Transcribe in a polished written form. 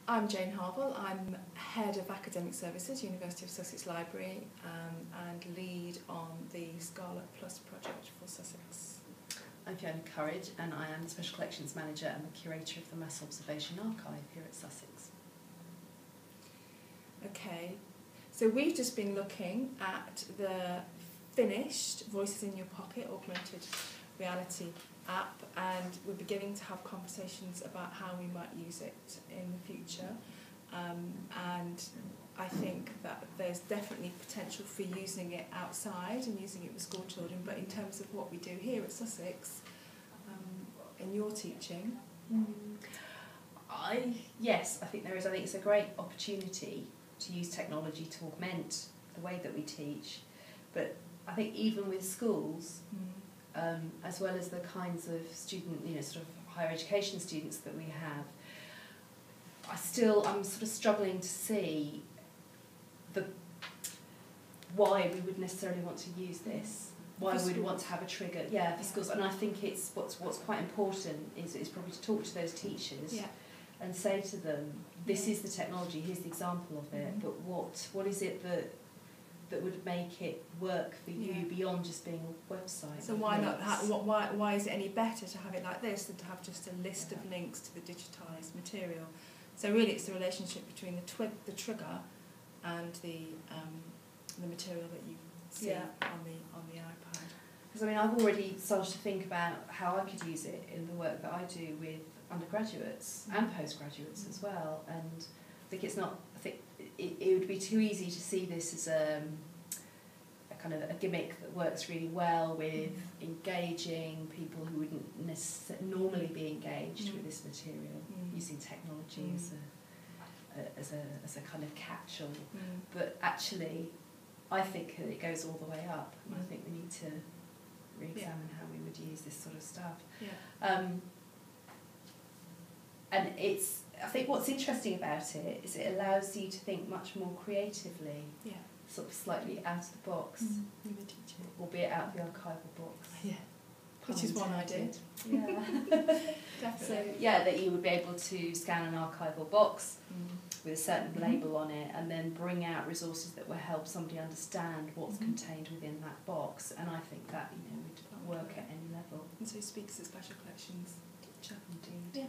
I'm Jane Harvell. I'm Head of Academic Services, University of Sussex Library, and lead on the Scarlet Plus project for Sussex. I'm Fiona Courage, and I am the Special Collections Manager and the Curator of the Mass Observation Archive here at Sussex. Okay, so we've just been looking at the finished Voices in Your Pocket augmented reality app, and we're beginning to have conversations about how we might use it in the future. And I think that there's definitely potential for using it outside and using it with school children, but in terms of what we do here at Sussex, in your teaching. Yes, I think there is. I think it's a great opportunity to use technology to augment the way that we teach, but I think even with schools, as well as the kinds of student, sort of higher education students that we have, I'm sort of struggling to see why we would necessarily want to use this. Why we would want to have a trigger, for schools. And I think it's what's quite important is probably to talk to those teachers and say to them, this is the technology, here's the example of it, but what is it that would make it work for you beyond just being a website? So why not? Why is it any better to have it like this than to have just a list of links to the digitised material? So really, it's the relationship between the trigger and the material that you see on the iPad. Because I've already started to think about how I could use it in the work that I do with undergraduates and postgraduates as well, and I think it would be too easy to see this as a kind of a gimmick that works really well with engaging people who wouldn't normally be engaged with this material, using technology as a kind of catch-all. But actually, I think that it goes all the way up. I think we need to re-examine how we would use this sort of stuff. And I think what's interesting about it is it allows you to think much more creatively, sort of slightly out of the box, albeit out of the archival box. Which is one idea. So that you would be able to scan an archival box with a certain label on it, and then bring out resources that will help somebody understand what's contained within that box. And I think that would work at any level. And so he speaks as special collections teacher. Indeed. Yeah.